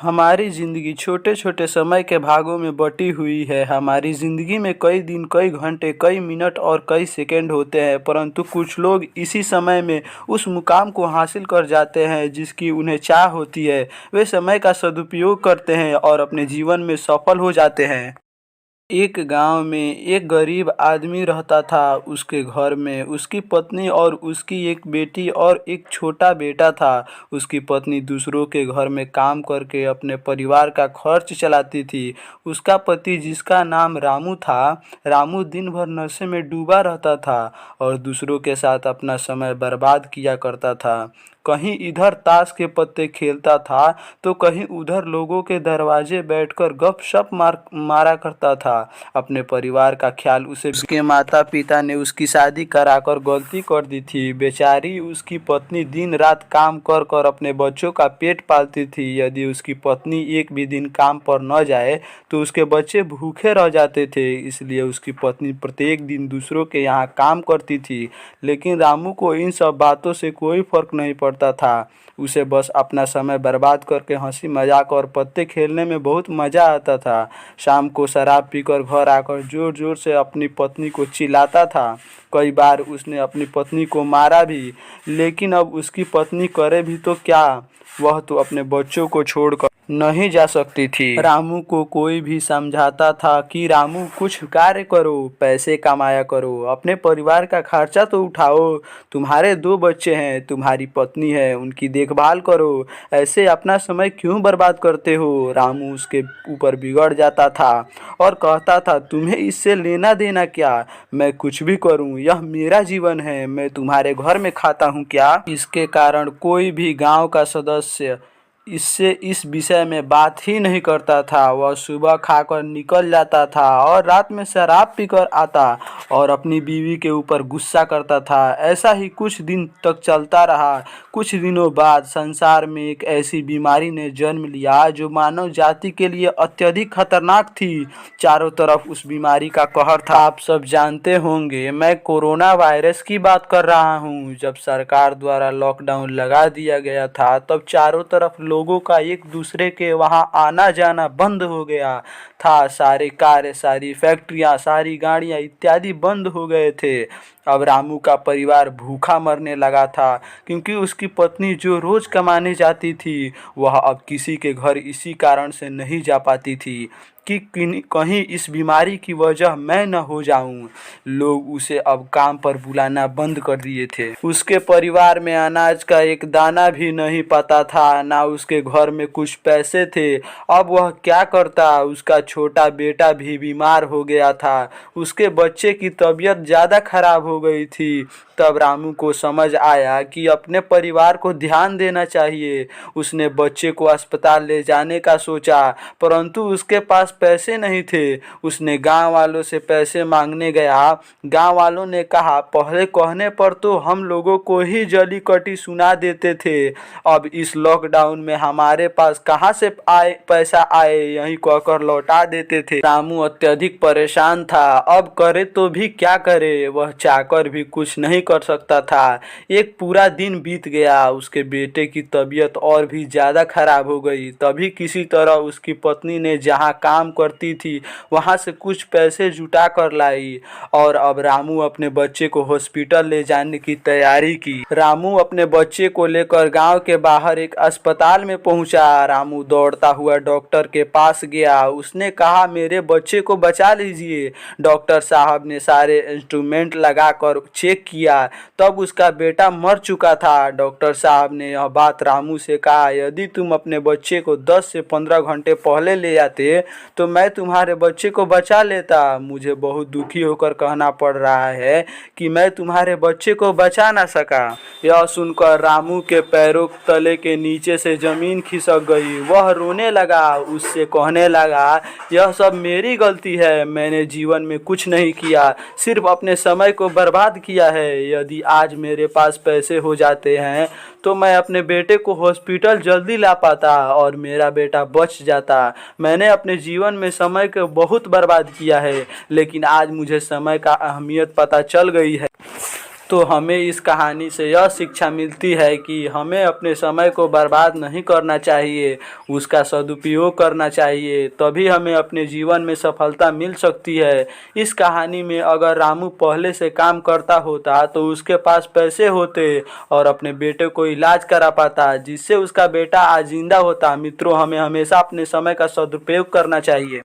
हमारी ज़िंदगी छोटे-छोटे समय के भागों में बटी हुई है। हमारी ज़िंदगी में कई दिन, कई घंटे, कई मिनट और कई सेकंड होते हैं, परंतु कुछ लोग इसी समय में उस मुकाम को हासिल कर जाते हैं जिसकी उन्हें चाह होती है। वे समय का सदुपयोग करते हैं और अपने जीवन में सफल हो जाते हैं। एक गांव में एक गरीब आदमी रहता था। उसके घर में उसकी पत्नी और उसकी एक बेटी और एक छोटा बेटा था। उसकी पत्नी दूसरों के घर में काम करके अपने परिवार का खर्च चलाती थी। उसका पति, जिसका नाम रामू था, रामू दिन भर नशे में डूबा रहता था और दूसरों के साथ अपना समय बर्बाद किया करता था। कहीं इधर ताश के पत्ते खेलता था तो कहीं उधर लोगों के दरवाजे बैठकर गपशप मारा करता था। अपने परिवार का ख्याल उसके माता पिता ने उसकी शादी कराकर गलती कर दी थी। बेचारी उसकी पत्नी दिन रात काम कर कर अपने बच्चों का पेट पालती थी। यदि उसकी पत्नी एक भी दिन काम पर न जाए तो उसके बच्चे भूखे रह जाते थे। इसलिए उसकी पत्नी प्रत्येक दिन दूसरों के यहाँ काम करती थी। लेकिन रामू को इन सब बातों से कोई फर्क नहीं पड़ता था। उसे बस अपना समय बर्बाद करके हंसी मजाक और पत्ते खेलने में बहुत मज़ा आता था। शाम को शराब पीकर घर आकर जोर जोर से अपनी पत्नी को चिल्लाता था। कई बार उसने अपनी पत्नी को मारा भी, लेकिन अब उसकी पत्नी करे भी तो क्या, वह तो अपने बच्चों को छोड़कर नहीं जा सकती थी। रामू को कोई भी समझाता था कि रामू कुछ कार्य करो, पैसे कमाया करो, अपने परिवार का खर्चा तो उठाओ। तुम्हारे 2 बच्चे हैं, तुम्हारी पत्नी है, उनकी देखभाल करो। ऐसे अपना समय क्यों बर्बाद करते हो। रामू उसके ऊपर बिगड़ जाता था और कहता था, तुम्हें इससे लेना देना क्या, मैं कुछ भी करूं, यह मेरा जीवन है, मैं तुम्हारे घर में खाता हूं क्या। इसके कारण कोई भी गांव का सदस्य इससे इस विषय में बात ही नहीं करता था। वह सुबह खाकर निकल जाता था और रात में शराब पीकर आता और अपनी बीवी के ऊपर गुस्सा करता था। ऐसा ही कुछ दिन तक चलता रहा। कुछ दिनों बाद संसार में एक ऐसी बीमारी ने जन्म लिया जो मानव जाति के लिए अत्यधिक खतरनाक थी। चारों तरफ उस बीमारी का कहर था। आप सब जानते होंगे, मैं कोरोना वायरस की बात कर रहा हूँ। जब सरकार द्वारा लॉकडाउन लगा दिया गया था तब चारों तरफ लोगों का एक दूसरे के वहां आना जाना बंद हो गया था। सारे कार्य, सारी फैक्ट्रियां, सारी गाड़ियां इत्यादि बंद हो गए थे। अब रामू का परिवार भूखा मरने लगा था क्योंकि उसकी पत्नी जो रोज कमाने जाती थी वह अब किसी के घर इसी कारण से नहीं जा पाती थी कि कहीं इस बीमारी की वजह मैं न हो जाऊं। लोग उसे अब काम पर बुलाना बंद कर दिए थे। उसके परिवार में अनाज का एक दाना भी नहीं पता था, ना उसके घर में कुछ पैसे थे। अब वह क्या करता। उसका छोटा बेटा भी बीमार हो गया था। उसके बच्चे की तबीयत ज़्यादा खराब हो गई थी। तब रामू को समझ आया कि अपने परिवार को ध्यान देना चाहिए। उसने बच्चे को अस्पताल ले जाने का सोचा, परंतु उसके पास पैसे नहीं थे। उसने गांव वालों से पैसे मांगने गया। गांव वालों ने कहा, पहले कहने पर तो हम लोगों को ही जली कटी सुना देते थे, अब इस लॉकडाउन में हमारे पास कहां से पैसा आए, यही कहकर लौटा देते थे। रामू अत्यधिक परेशान था। अब करे तो भी क्या करे, वह चाहकर भी कुछ नहीं कर सकता था। एक पूरा दिन बीत गया। उसके बेटे की तबीयत और भी ज़्यादा खराब हो गई। तभी किसी तरह उसकी पत्नी ने जहाँ काम करती थी वहाँ से कुछ पैसे जुटा कर लाई और अब रामू अपने बच्चे को हॉस्पिटल ले जाने की तैयारी की। रामू अपने बच्चे को लेकर गांव के बाहर एक अस्पताल में पहुंचा। रामू दौड़ता हुआ डॉक्टर के पास गया। उसने कहा, मेरे बच्चे को बचा लीजिए। डॉक्टर साहब ने सारे इंस्ट्रूमेंट लगाकर चेक किया, तब उसका बेटा मर चुका था। डॉक्टर साहब ने यह बात रामू से कहा, यदि तुम अपने बच्चे को 10 से 15 घंटे पहले ले आते तो मैं तुम्हारे बच्चे को बचा लेता। मुझे बहुत दुखी होकर कहना पड़ रहा है कि मैं तुम्हारे बच्चे को बचा ना सका। यह सुनकर रामू के पैरों तले के नीचे से जमीन खिसक गई। वह रोने लगा। उससे कहने लगा, यह सब मेरी गलती है, मैंने जीवन में कुछ नहीं किया, सिर्फ अपने समय को बर्बाद किया है। यदि आज मेरे पास पैसे हो जाते हैं तो मैं अपने बेटे को हॉस्पिटल जल्दी ला पाता और मेरा बेटा बच जाता। मैंने अपने जीवन में समय को बहुत बर्बाद किया है, लेकिन आज मुझे समय का अहमियत पता चल गई है। तो हमें इस कहानी से यह शिक्षा मिलती है कि हमें अपने समय को बर्बाद नहीं करना चाहिए, उसका सदुपयोग करना चाहिए, तभी हमें अपने जीवन में सफलता मिल सकती है। इस कहानी में अगर रामू पहले से काम करता होता तो उसके पास पैसे होते और अपने बेटे को इलाज करा पाता, जिससे उसका बेटा आज जिंदा होता। मित्रों, हमें हमेशा अपने समय का सदुपयोग करना चाहिए।